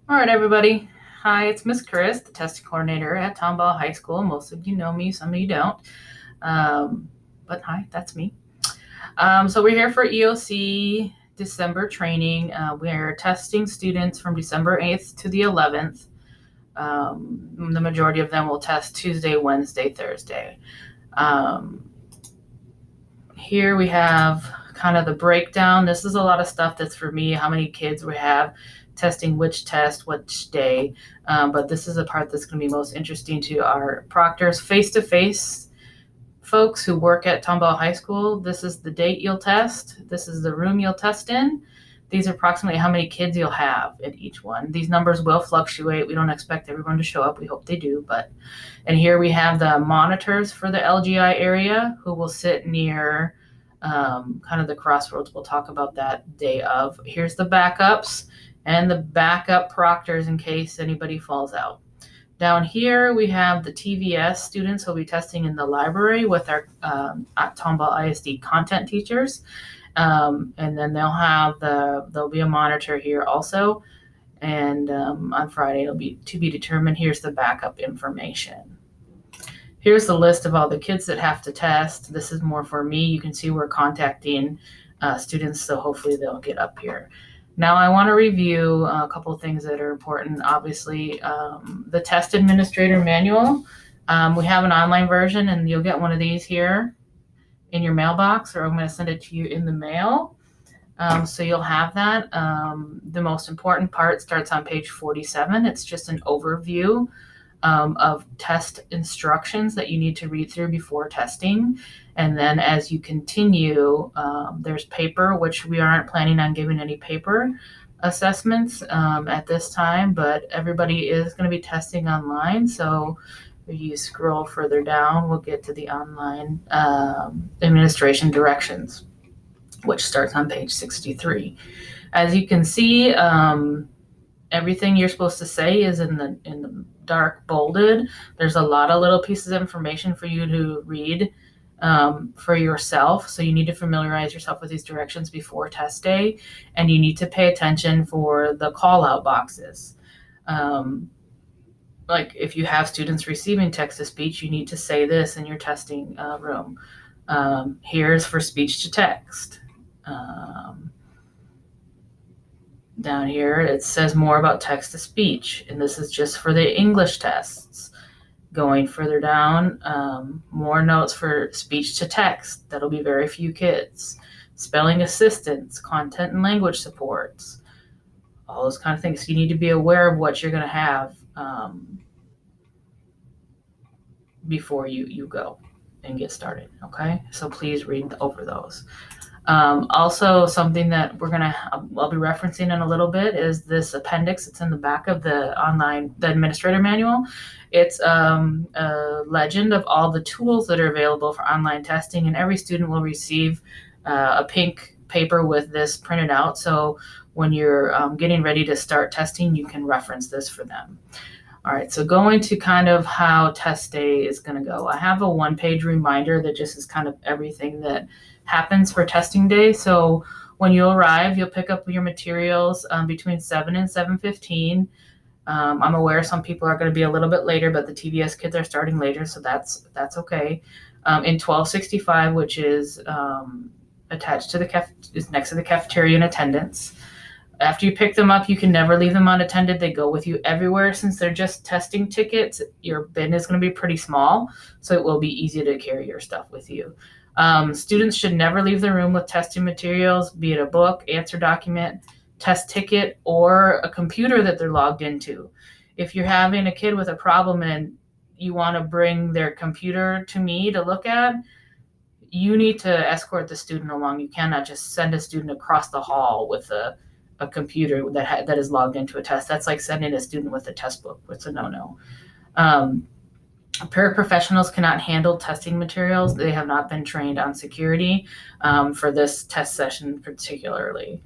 All right, everybody. Hi, it's Miss Chris, the testing coordinator at Tomball High School. Most of you know me, some of you don't. But hi, that's me. So we're here for EOC December training. We're testing students from December 8th to the 11th. The majority of them will test Tuesday, Wednesday, Thursday. Here we have kind of the breakdown. This is a lot of stuff that's for me, how many kids we have, testing which test, which day. But this is a part that's going to be most interesting to our proctors. Face-to-face folks who work at Tomball High School, this is the date you'll test. This is the room you'll test in. These are approximately how many kids you'll have at each one. These numbers will fluctuate. We don't expect everyone to show up. We hope they do. And here we have the monitors for the LGI area who will sit near kind of the crossroads. We'll talk about that day of. Here's the backups and the backup proctors in case anybody falls out. Down here, we have the TVS students who will be testing in the library with our at Tomball ISD content teachers. And then there'll be a monitor here also. And on Friday, it'll be to be determined. Here's the backup information. Here's the list of all the kids that have to test. This is more for me. You can see we're contacting students, so hopefully they'll get up here. Now I want to review a couple of things that are important. Obviously, the test administrator manual. We have an online version, and you'll get one of these here in your mailbox, or I'm going to send it to you in the mail. So you'll have that. The most important part starts on page 47. It's just an overview of test instructions that you need to read through before testing. And then as you continue, there's paper, which we aren't planning on giving any paper assessments at this time, but everybody is going to be testing online. So if you scroll further down, we'll get to the online administration directions, which starts on page 63. As you can see, everything you're supposed to say is in the dark bolded. There's a lot of little pieces of information for you to read for yourself. So you need to familiarize yourself with these directions before test day, and you need to pay attention for the call out boxes. Like if you have students receiving text-to-speech, you need to say this in your testing room. Here's for speech to text. Down here, it says more about text-to-speech, and this is just for the English tests. Going further down, more notes for speech-to-text. That'll be very few kids. Spelling assistance, content and language supports, all those kind of things. You need to be aware of what you're going to have before you go and get started, okay? So please read over those. Also, something that I'll be referencing in a little bit is this appendix. It's in the back of the administrator manual. It's a legend of all the tools that are available for online testing, and every student will receive a pink paper with this printed out. So when you're getting ready to start testing, you can reference this for them. All right, so going to kind of how test day is going to go. I have a one-page reminder that just is kind of everything that happens for testing day. So when you arrive, you'll pick up your materials between 7 and 7:15. I'm aware some people are going to be a little bit later, but the TVS kids are starting later, so that's okay. In 1265, which is attached to is next to the cafeteria in attendance. After you pick them up, you can never leave them unattended. They go with you everywhere. Since they're just testing tickets, your bin is going to be pretty small, so it will be easy to carry your stuff with you. Students should never leave the room with testing materials, be it a book, answer document, test ticket, or a computer that they're logged into. If you're having a kid with a problem and you want to bring their computer to me to look at, you need to escort the student along. You cannot just send a student across the hall with a computer that is logged into a test. That's like sending a student with a test book. It's a no-no. Paraprofessionals cannot handle testing materials. They have not been trained on security for this test session particularly.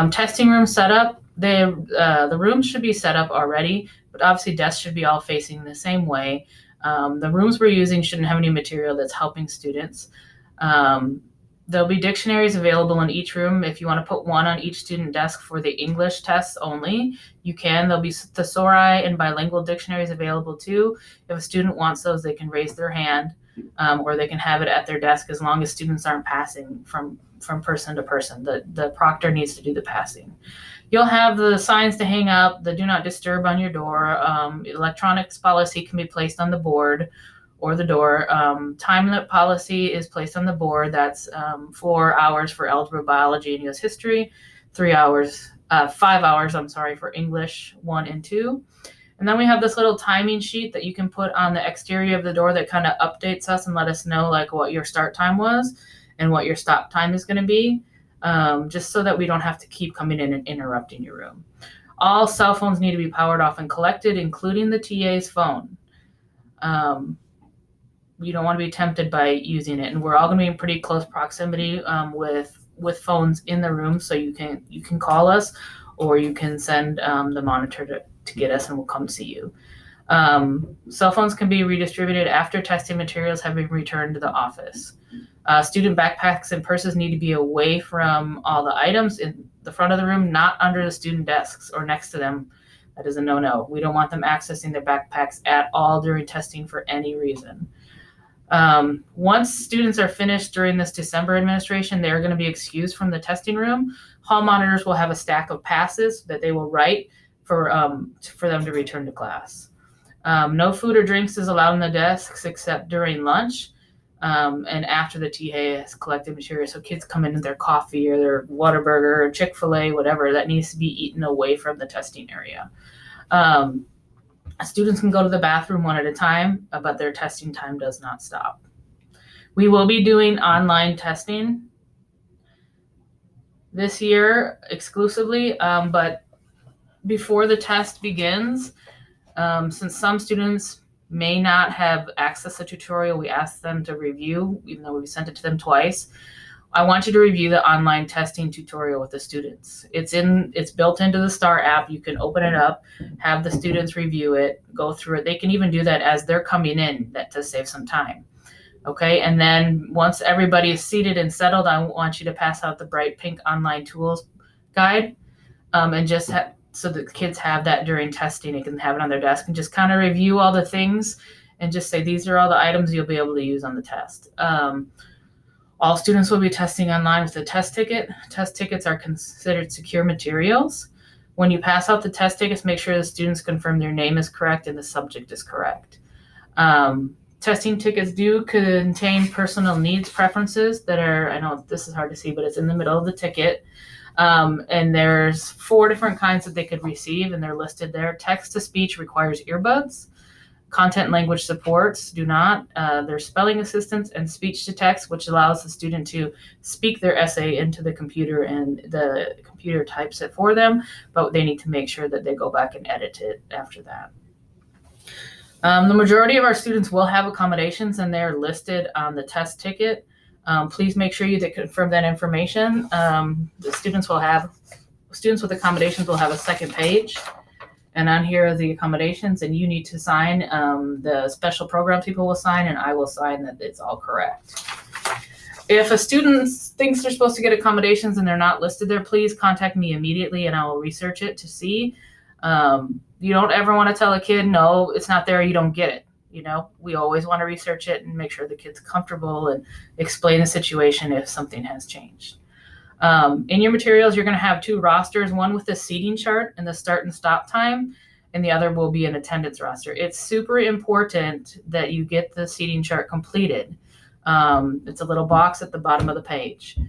Testing room setup, the rooms should be set up already, but obviously desks should be all facing the same way. The rooms we're using shouldn't have any material that's helping students. There'll be dictionaries available in each room. If you want to put one on each student desk for the English tests only, you can. There'll be thesauri and bilingual dictionaries available too. If a student wants those, they can raise their hand, or they can have it at their desk as long as students aren't passing from person to person. The proctor needs to do the passing. You'll have the signs to hang up, the do not disturb on your door. Electronics policy can be placed on the board or the door. Time limit policy is placed on the board. That's 4 hours for algebra, biology, and US history, 5 hours, for English 1 and 2. And then we have this little timing sheet that you can put on the exterior of the door that kind of updates us and let us know like what your start time was and what your stop time is going to be, just so that we don't have to keep coming in and interrupting your room. All cell phones need to be powered off and collected, including the TA's phone. You don't want to be tempted by using it, and we're all going to be in pretty close proximity with phones in the room, so you can call us, or you can send the monitor to get us, and we'll come see you. Cell phones can be redistributed after testing materials have been returned to the office. Student backpacks and purses need to be away from all the items in the front of the room, not under the student desks or next to them. That is a no-no. We don't want them accessing their backpacks at all during testing for any reason. Once students are finished during this December administration, they're going to be excused from the testing room. Hall monitors will have a stack of passes that they will write for them to return to class. No food or drinks is allowed on the desks except during lunch and after the TA has collected material. So kids come in with their coffee or their Whataburger or Chick-fil-A, whatever, that needs to be eaten away from the testing area. Students can go to the bathroom one at a time, but their testing time does not stop. We will be doing online testing this year exclusively, but before the test begins, since some students may not have access to tutorial, we ask them to review, even though we sent it to them twice. I want you to review the online testing tutorial with the students. It's built into the STAR app. You can open it up, have the students review it, go through it. They can even do that as they're coming in, to save some time. Okay, and then once everybody is seated and settled, I want you to pass out the bright pink online tools guide, and just so the kids have that during testing. They can have it on their desk and just kind of review all the things and just say, these are all the items you'll be able to use on the test. All students will be testing online with a test ticket. Test tickets are considered secure materials. When you pass out the test tickets, make sure the students confirm their name is correct and the subject is correct. Testing tickets do contain personal needs preferences that are, I know this is hard to see, but it's in the middle of the ticket. And there's 4 different kinds that they could receive, and they're listed there. Text-to-speech requires earbuds. Content language supports do not. There's spelling assistance and speech-to-text, which allows the student to speak their essay into the computer and the computer types it for them, but they need to make sure that they go back and edit it after that. The majority of our students will have accommodations, and they're listed on the test ticket. Please make sure you confirm that information. The students with accommodations will have a second page, and on here are the accommodations, and you need to sign. The special program people will sign, and I will sign that it's all correct. If a student thinks they're supposed to get accommodations and they're not listed there, please contact me immediately, and I will research it to see. You don't ever want to tell a kid, no, it's not there, you don't get it. We always want to research it and make sure the kid's comfortable and explain the situation if something has changed. In your materials, you're going to have 2 rosters, one with the seating chart and the start and stop time, and the other will be an attendance roster. It's super important that you get the seating chart completed. It's a little box at the bottom of the page.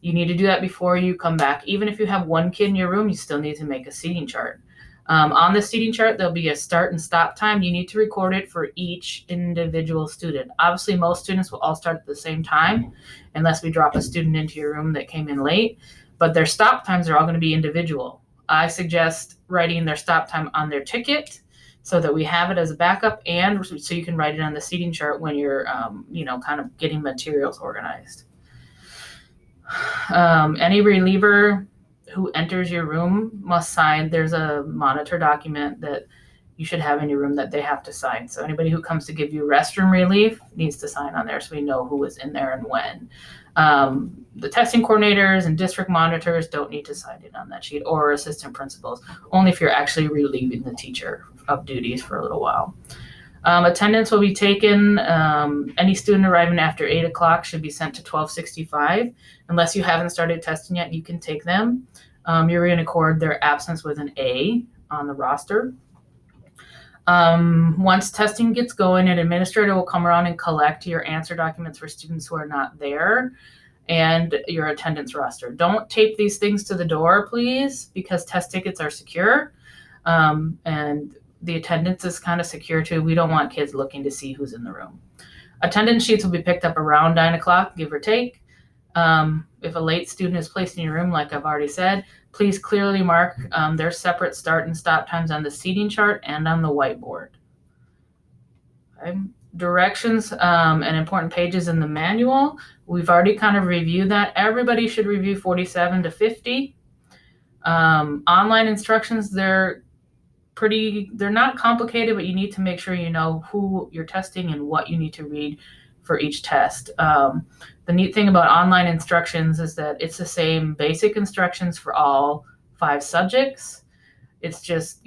You need to do that before you come back. Even if you have 1 kid in your room, you still need to make a seating chart. On the seating chart, there'll be a start and stop time. You need to record it for each individual student. Obviously, most students will all start at the same time, unless we drop a student into your room that came in late. But their stop times are all going to be individual. I suggest writing their stop time on their ticket so that we have it as a backup, and so you can write it on the seating chart when you're, kind of getting materials organized. Any reliever who enters your room must sign. There's a monitor document that you should have in your room that they have to sign. So anybody who comes to give you restroom relief needs to sign on there so we know who was in there and when. The testing coordinators and district monitors don't need to sign in on that sheet, or assistant principals, only if you're actually relieving the teacher of duties for a little while. Attendance will be taken. Any student arriving after 8 o'clock should be sent to 1265. Unless you haven't started testing yet, you can take them. You're going to record their absence with an A on the roster. Once testing gets going, an administrator will come around and collect your answer documents for students who are not there and your attendance roster. Don't tape these things to the door, please, because test tickets are secure. And the attendance is kind of secure too. We don't want kids looking to see who's in the room. Attendance sheets will be picked up around 9 o'clock, give or take. If a late student is placed in your room, like I've already said, please clearly mark their separate start and stop times on the seating chart and on the whiteboard. Okay. Directions and important pages in the manual. We've already kind of reviewed that. Everybody should review 47 to 50. Online instructions, they're not complicated, but you need to make sure you know who you're testing and what you need to read for each test. The neat thing about online instructions is that it's the same basic instructions for all 5 subjects. It's just,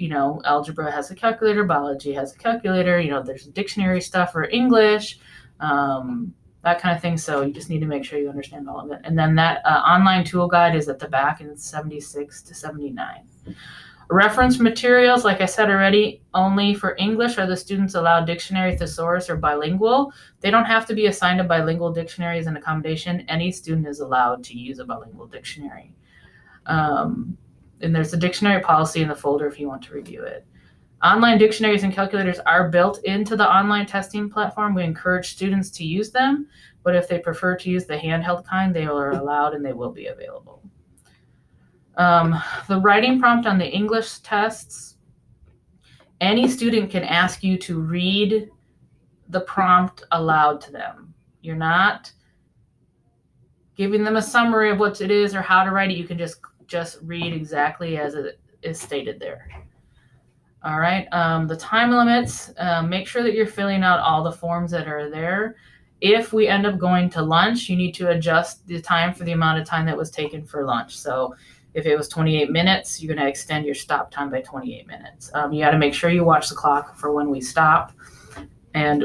algebra has a calculator, biology has a calculator, there's dictionary stuff for English, that kind of thing. So you just need to make sure you understand all of it. And then that online tool guide is at the back in 76 to 79. Reference materials, like I said already, only for English are the students allowed dictionary, thesaurus, or bilingual. They don't have to be assigned a bilingual dictionary as an accommodation. Any student is allowed to use a bilingual dictionary. And there's a dictionary policy in the folder if you want to review it. Online dictionaries and calculators are built into the online testing platform. We encourage students to use them, but if they prefer to use the handheld kind, they are allowed and they will be available. The writing prompt on the English tests, any student can ask you to read the prompt aloud to them. You're not giving them a summary of what it is or how to write it. You can just read exactly as it is stated there. All right. The time limits, make sure that you're filling out all the forms that are there. If we end up going to lunch, you need to adjust the time for the amount of time that was taken for lunch. So if it was 28 minutes, you're going to extend your stop time by 28 minutes. You got to make sure you watch the clock for when we stop and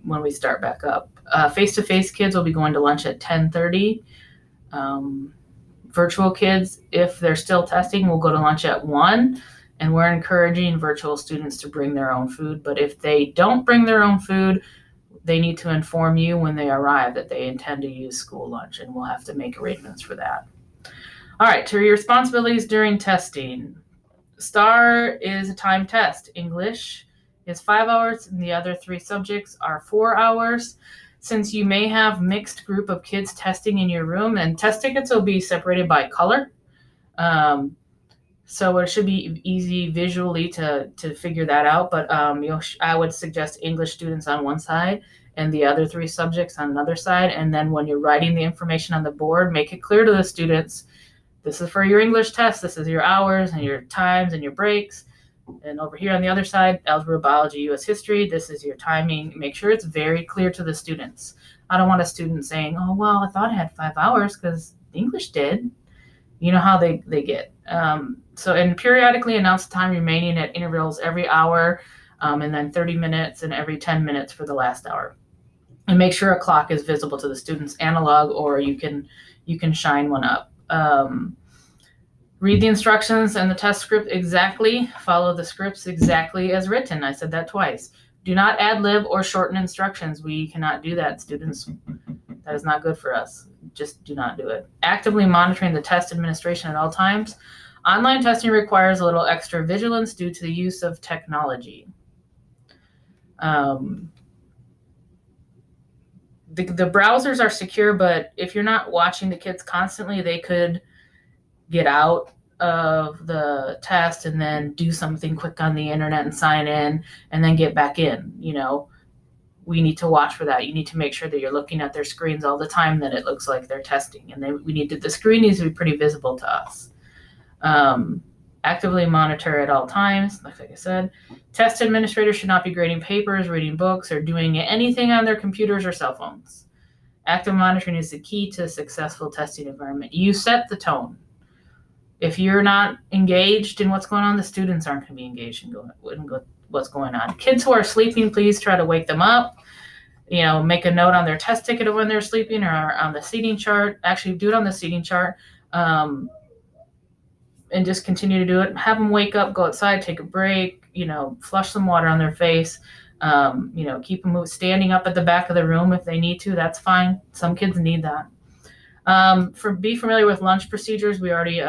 when we start back up. Face-to-face kids will be going to lunch at 10:30. Virtual kids, if they're still testing, will go to lunch at 1. And we're encouraging virtual students to bring their own food. But if they don't bring their own food, they need to inform you when they arrive that they intend to use school lunch, and we'll have to make arrangements for that. All right, to your responsibilities during testing. STAR is a time test. English is 5 hours, and the other 3 subjects are 4 hours. Since you may have mixed group of kids testing in your room, and test tickets will be separated by color. So it should be easy visually to figure that out. But I would suggest English students on one side and the other 3 subjects on another side. And then when you're writing the information on the board, make it clear to the students, this is for your English test. This is your hours and your times and your breaks. And over here on the other side, algebra, biology, U.S. history, this is your timing. Make sure it's very clear to the students. I don't want a student saying, oh, well, I thought I had 5 hours because English did. You know how they get. And periodically announce the time remaining at intervals every hour, and then 30 minutes and every 10 minutes for the last hour. And make sure a clock is visible to the students, analog, or you can shine one up. Read the instructions and the test script exactly. Follow the scripts exactly as written. I said that twice. Do not ad lib or shorten instructions. We cannot do that, students. That is not good for us. Just do not do it. Actively monitoring the test administration at all times. Online testing requires a little extra vigilance due to the use of technology. The browsers are secure, but if you're not watching the kids constantly, they could get out of the test and then do something quick on the internet and sign in and then get back in. We need to watch for that. You need to make sure that you're looking at their screens all the time, that it looks like they're testing. And the screen needs to be pretty visible to us. Actively monitor at all times, like I said. Test administrators should not be grading papers, reading books, or doing anything on their computers or cell phones. Active monitoring is the key to a successful testing environment. You set the tone. If you're not engaged in what's going on, the students aren't going to be engaged in what's going on. Kids who are sleeping, please try to wake them up. Make a note on their test ticket of when they're sleeping or on the seating chart. Actually, do it on the seating chart, and just continue to do it. Have them wake up, go outside, take a break, flush some water on their face. Keep them standing up at the back of the room if they need to. That's fine. Some kids need that. Be familiar with lunch procedures. We already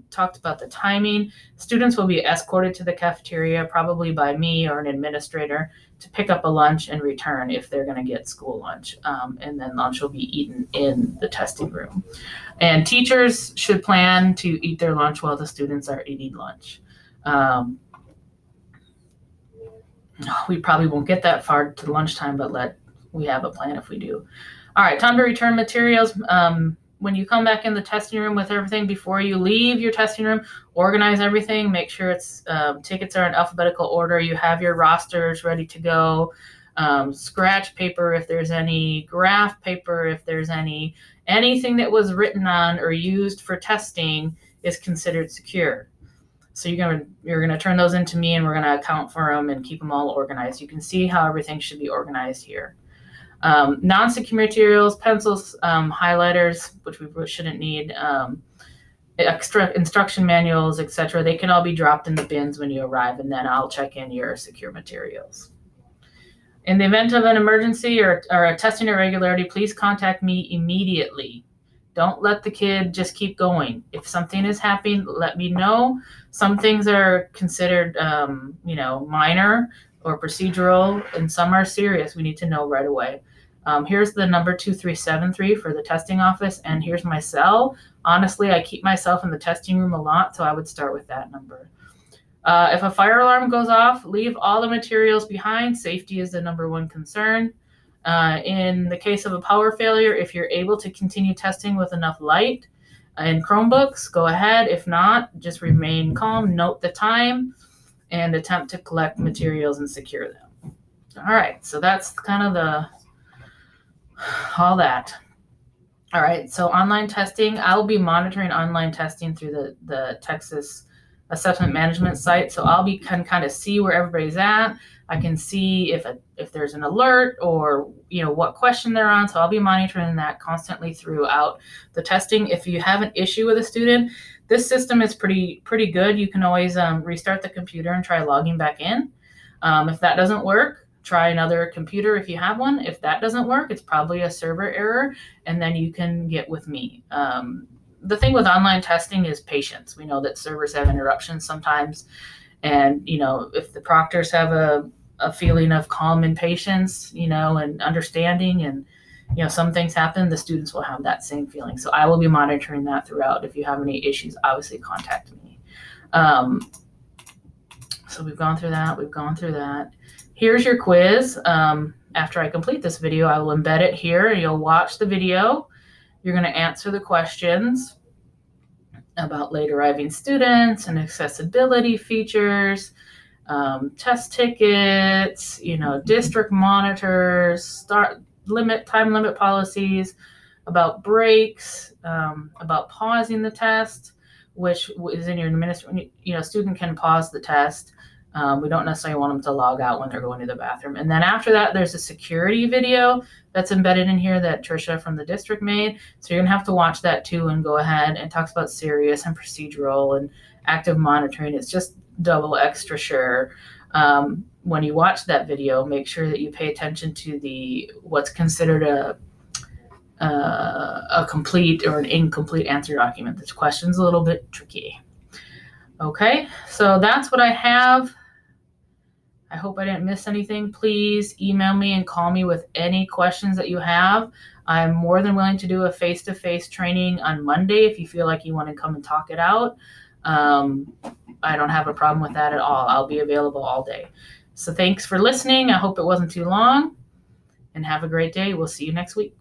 talked about the timing. Students will be escorted to the cafeteria, probably by me or an administrator, to pick up a lunch and return if they're going to get school lunch. And then lunch will be eaten in the testing room. And teachers should plan to eat their lunch while the students are eating lunch. We probably won't get that far to lunchtime, but we have a plan if we do. All right, time to return materials. When you come back in the testing room with everything, before you leave your testing room, organize everything. Make sure tickets are in alphabetical order. You have your rosters ready to go. Scratch paper if there's any, graph paper if there's anything that was written on or used for testing is considered secure. So you're gonna turn those into me, and we're gonna account for them and keep them all organized. You can see how everything should be organized here. Non-secure materials, pencils, highlighters, which we shouldn't need, extra instruction manuals, etc. They can all be dropped in the bins when you arrive, and then I'll check in your secure materials. In the event of an emergency or a testing irregularity, please contact me immediately. Don't let the kid just keep going. If something is happening, let me know. Some things are considered, minor or procedural, and some are serious. We need to know right away. Here's the number 2373 for the testing office, and here's my cell. Honestly, I keep myself in the testing room a lot, so I would start with that number. If a fire alarm goes off, leave all the materials behind. Safety is the number one concern. In the case of a power failure, if you're able to continue testing with enough light and Chromebooks, go ahead. If not, just remain calm, note the time, and attempt to collect materials and secure them. All right, so that's kind of all that. All right, so online testing, I'll be monitoring online testing through the Texas assessment management site. So can kind of see where everybody's at. I can see if there's an alert or what question they're on. So I'll be monitoring that constantly throughout the testing. If you have an issue with a student, this system is pretty good. You can always restart the computer and try logging back in. If that doesn't work, try another computer if you have one. If that doesn't work, it's probably a server error, and then you can get with me. The thing with online testing is patience. We know that servers have interruptions sometimes, and if the proctors have a feeling of calm and patience, and understanding, and some things happen, the students will have that same feeling. So I will be monitoring that throughout. If you have any issues, obviously contact me. So we've gone through that. Here's your quiz. After I complete this video, I will embed it here. You'll watch the video. You're going to answer the questions about late arriving students and accessibility features, test tickets, district monitors, time limit policies, about breaks, about pausing the test, which is in your administration. Student can pause the test. We don't necessarily want them to log out when they're going to the bathroom. And then after that, there's a security video that's embedded in here that Tricia from the district made. So you're going to have to watch that too and go ahead, and talks about serious and procedural and active monitoring. It's just double extra sure. When you watch that video, make sure that you pay attention to what's considered a complete or an incomplete answer document. This question's a little bit tricky. Okay, so that's what I have. I hope I didn't miss anything. Please email me and call me with any questions that you have. I'm more than willing to do a face-to-face training on Monday if you feel like you want to come and talk it out. I don't have a problem with that at all. I'll be available all day. So thanks for listening. I hope it wasn't too long, and have a great day. We'll see you next week.